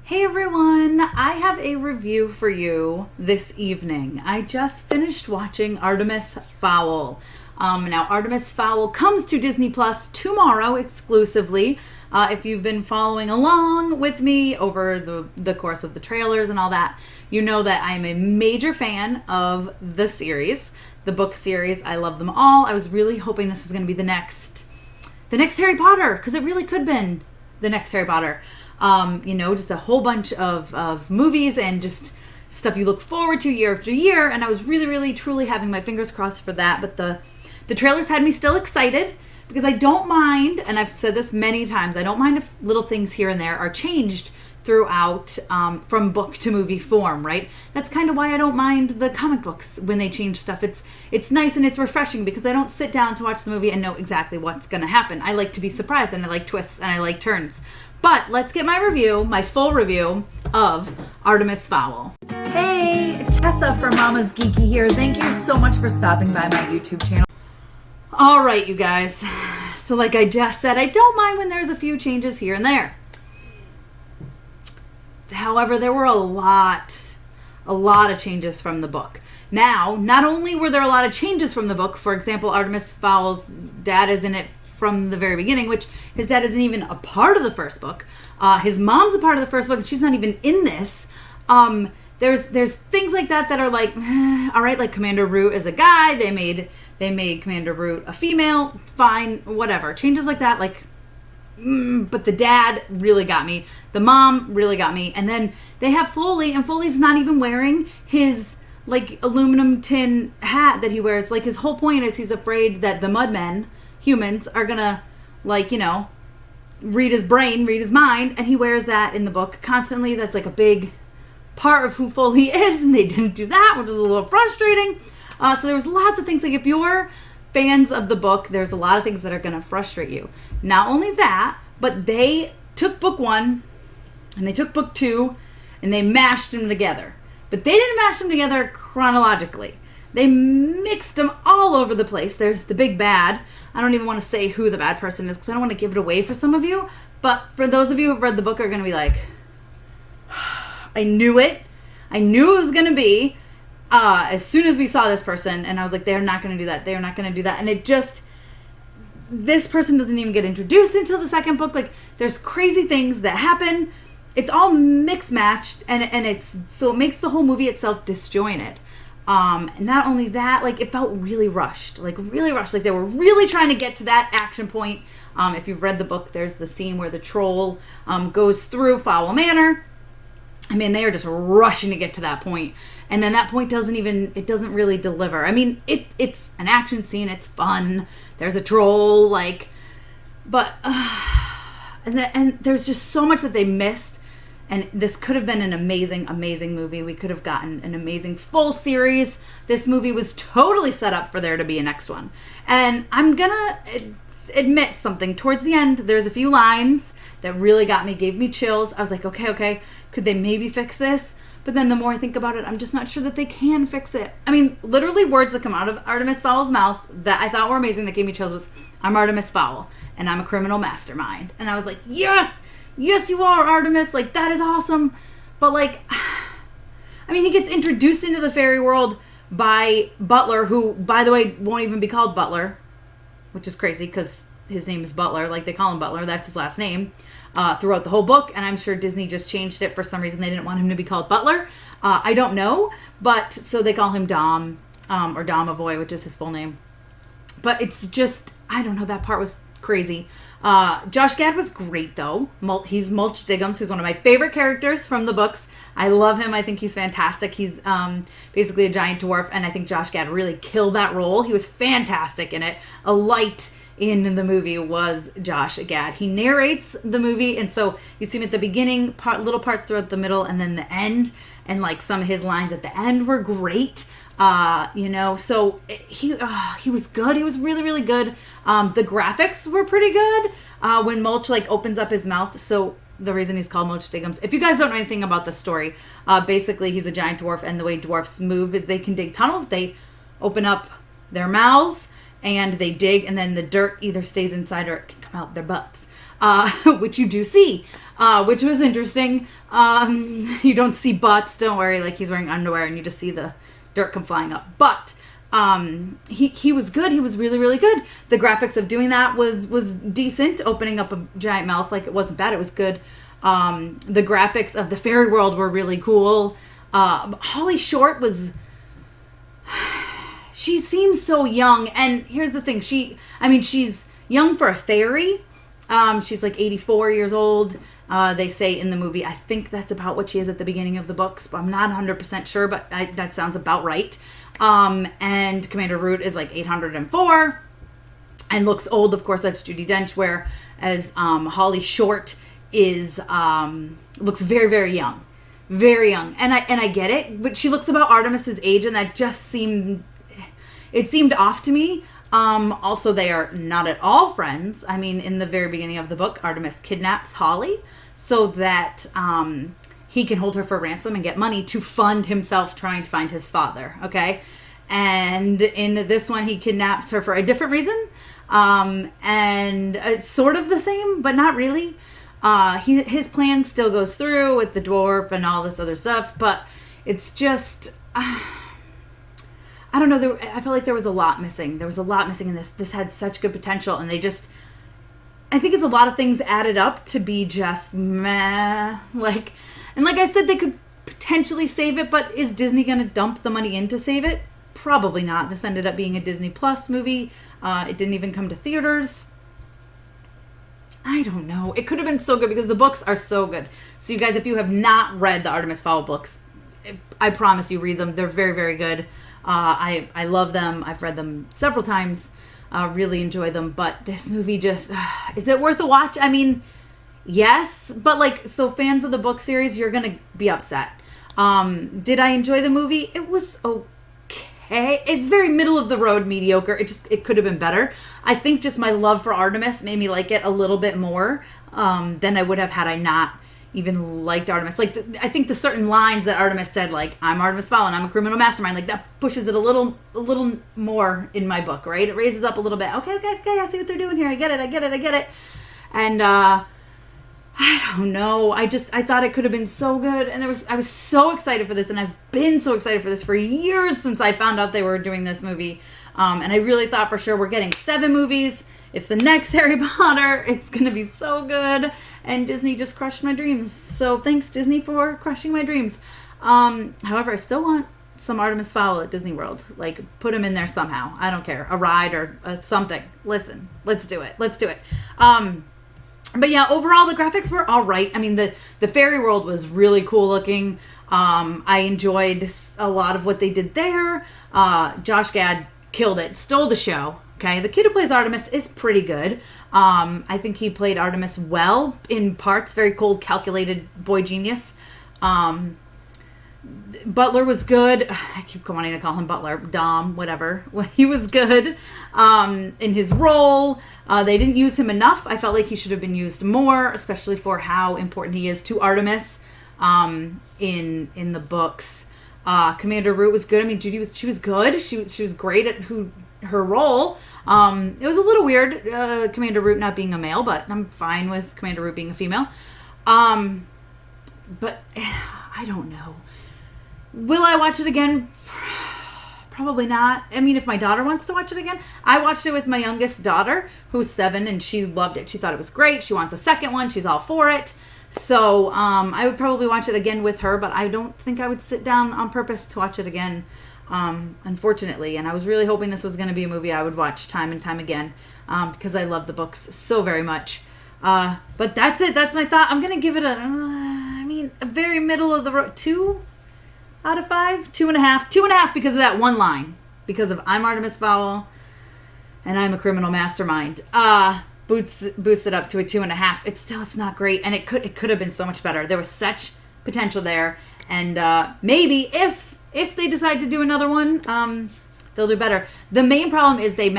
Hey everyone, I have a review for you this evening. I just finished watching Artemis Fowl. Now, Artemis Fowl comes to Disney Plus tomorrow exclusively. If you've been following along with me over the course of the trailers and all that, you know that I'm a major fan of the series, the book series. I love them all. I was really hoping this was going to be the next Harry Potter, because it really could have been the next Harry Potter. Just a whole bunch of movies and just stuff you look forward to year after year. And I was really, really, truly having my fingers crossed for that. But the trailers had me still excited because I don't mind, and I've said this many times, I don't mind if little things here and there are changed throughout from book to movie form, right? That's kind of why I don't mind the comic books when they change stuff. It's nice and it's refreshing because I don't sit down to watch the movie and know exactly what's going to happen. I like to be surprised, and I like twists, and I like turns. But let's get my full review of Artemis Fowl. Hey, Tessa from Mama's Geeky here. Thank you so much for stopping by my YouTube channel. All right, you guys. So like I just said, I don't mind when there's a few changes here and there. However, there were a lot of changes from the book. Now, not only were there a lot of changes from the book, for example, Artemis Fowl's dad is in it from the very beginning, which his dad isn't even a part of the first book. His mom's a part of the first book, and she's not even in this. There's things like that are like, all right, like Commander Root is a guy. They made Commander Root a female. Fine, whatever. Changes like that, like, but the dad really got me. The mom really got me. And then they have Foley, and Foley's not even wearing his like aluminum tin hat that he wears. Like, his whole point is he's afraid that the Mudmen, humans, are gonna, like, read his brain, read his mind, and he wears that in the book constantly. That's like a big part of who Foley is, and they didn't do that, which was a little frustrating. So there was lots of things, like, if you're fans of the book, there's a lot of things that are going to frustrate you. Not only that, but they took book one and they took book two and they mashed them together. But they didn't mash them together chronologically. They mixed them all over the place. There's the big bad. I don't even want to say who the bad person is because I don't want to give it away for some of you. But for those of you who've read the book are going to be like, I knew it. I knew it was going to be. As soon as we saw this person, and I was like, they're not going to do that. They're not going to do that. And this person doesn't even get introduced until the second book. Like, there's crazy things that happen. It's all mixed-matched, and so it makes the whole movie itself disjointed. Not only that, like, it felt really rushed. Like, they were really trying to get to that action point. If you've read the book, there's the scene where the troll goes through Fowl Manor. I mean, they are just rushing to get to that point. And then that point doesn't really deliver. I mean, it's an action scene. It's fun. There's a troll, but there's just so much that they missed. And this could have been an amazing, amazing movie. We could have gotten an amazing full series. This movie was totally set up for there to be a next one. And I'm going to admit something. Towards the end, there's a few lines that really gave me chills. I was like, okay, could they maybe fix this? But then the more I think about it, I'm just not sure that they can fix it. I mean, literally words that come out of Artemis Fowl's mouth that I thought were amazing that gave me chills was, I'm Artemis Fowl, and I'm a criminal mastermind. And I was like, yes, you are, Artemis. Like, that is awesome. But, like, I mean, he gets introduced into the fairy world by Butler, who, by the way, won't even be called Butler, which is crazy because his name is Butler. Like, they call him Butler. That's his last name. Throughout the whole book, and I'm sure Disney just changed it for some reason. They didn't want him to be called Butler. I don't know, but so they call him Dom, or Domavoy, which is his full name. But it's just, I don't know, that part was crazy. Josh Gad was great, though. He's Mulch Diggums, who's one of my favorite characters from the books. I love him. I think he's fantastic. He's basically a giant dwarf, and I think Josh Gad really killed that role. He was fantastic in it. A light in the movie was Josh Gad. He narrates the movie, and so you see him at the beginning, little parts throughout the middle, and then the end, and like some of his lines at the end were great. So he was good. He was really, really good. The graphics were pretty good when Mulch opens up his mouth. So the reason he's called Mulch Diggums, if you guys don't know anything about the story, basically he's a giant dwarf, and the way dwarfs move is they can dig tunnels. They open up their mouths and they dig, and then the dirt either stays inside or it can come out their butts. which you do see, which was interesting. You don't see butts, don't worry, like he's wearing underwear and you just see the dirt come flying up. But he was good. He was really, really good. The graphics of doing that was decent, opening up a giant mouth. Like, it wasn't bad, it was good. The graphics of the fairy world were really cool. Holly Short was... She seems so young, and here's the thing. She's young for a fairy. She's like 84 years old. They say in the movie, I think that's about what she is at the beginning of the books, but I'm not 100% sure, but that sounds about right. And Commander Root is like 804 and looks old. Of course, that's Judi Dench, whereas Holly Short is looks very, very young. Very young. And I get it, but she looks about Artemis's age, and that just seemed off to me. Also, they are not at all friends. I mean, in the very beginning of the book, Artemis kidnaps Holly so that he can hold her for ransom and get money to fund himself trying to find his father, okay? And in this one, he kidnaps her for a different reason. And it's sort of the same, but not really. His plan still goes through with the dwarf and all this other stuff, but it's just... I don't know. I felt like there was a lot missing. There was a lot missing in this. This had such good potential, and they just... I think it's a lot of things added up to be just meh. Like, and like I said, they could potentially save it, but is Disney going to dump the money in to save it? Probably not. This ended up being a Disney Plus movie. It didn't even come to theaters. I don't know. It could have been so good because the books are so good. So you guys, if you have not read the Artemis Fowl books, I promise you read them. They're very, very good. I love them. I've read them several times. Really enjoy them. But this movie just... is it worth a watch? I mean, yes. But like, so fans of the book series, you're going to be upset. Did I enjoy the movie? It was okay. It's very middle of the road mediocre. It could have been better. I think just my love for Artemis made me like it a little bit more than I would have had I not even liked Artemis. Like, I think the certain lines that Artemis said, like, I'm Artemis Fowl and I'm a criminal mastermind, like, that pushes it a little more in my book, right? It raises up a little bit. Okay, I see what they're doing here. I get it. And, I don't know. I thought it could have been so good. And I was so excited for this, and I've been so excited for this for years since I found out they were doing this movie. And I really thought for sure we're getting 7 movies. It's the next Harry Potter. It's going to be so good. And Disney just crushed my dreams. So thanks, Disney, for crushing my dreams. However, I still want some Artemis Fowl at Disney World. Like, put him in there somehow. I don't care. A ride or something. Listen, let's do it. But yeah, overall, the graphics were all right. I mean, the fairy world was really cool looking. I enjoyed a lot of what they did there. Josh Gad killed it. Stole the show. Okay, the kid who plays Artemis is pretty good. I think he played Artemis well in parts. Very cold, calculated boy genius. Butler was good. I keep wanting to call him Butler. Dom, whatever. He was good in his role. They didn't use him enough. I felt like he should have been used more, especially for how important he is to Artemis in the books. Commander Root was good. I mean, she was good. She was great at her role. It was a little weird, Commander Root not being a male, but I'm fine with Commander Root being a female. But I don't know. Will I watch it again? Probably not. I mean, if my daughter wants to watch it again. I watched it with my youngest daughter, who's 7, and she loved it. She thought it was great. She wants a second one. She's all for it. So I would probably watch it again with her, but I don't think I would sit down on purpose to watch it again, unfortunately. And I was really hoping this was going to be a movie I would watch time and time again, because I love the books so very much. But that's it. That's my thought. I'm going to give it a very middle of the road. 2 out of 5? 2.5. 2.5 because of that one line. Because of I'm Artemis Fowl and I'm a criminal mastermind. Boosts it up to a 2.5. It's not great, and it could have been so much better. There was such potential there, and maybe if they decide to do another one, they'll do better. The main problem is they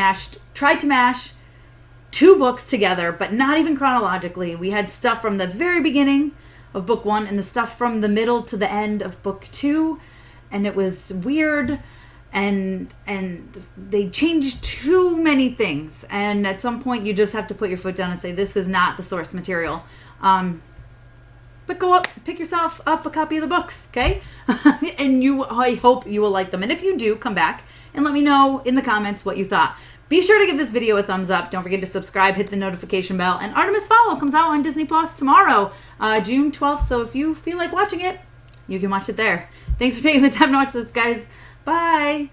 tried to mash 2 books together, but not even chronologically. We had stuff from the very beginning of book 1 and the stuff from the middle to the end of book 2, and it was weird. and they changed too many things, and at some point you just have to put your foot down and say, this is not the source material. But go up, pick yourself up a copy of the books, okay? And I hope you will like them. And if you do, come back and let me know in the comments what you thought. Be sure to give this video a thumbs up. Don't forget to subscribe, hit the notification bell. And Artemis Fowl comes out on Disney Plus tomorrow, June 12th. So if you feel like watching it, you can watch it there. Thanks for taking the time to watch this, guys. Bye.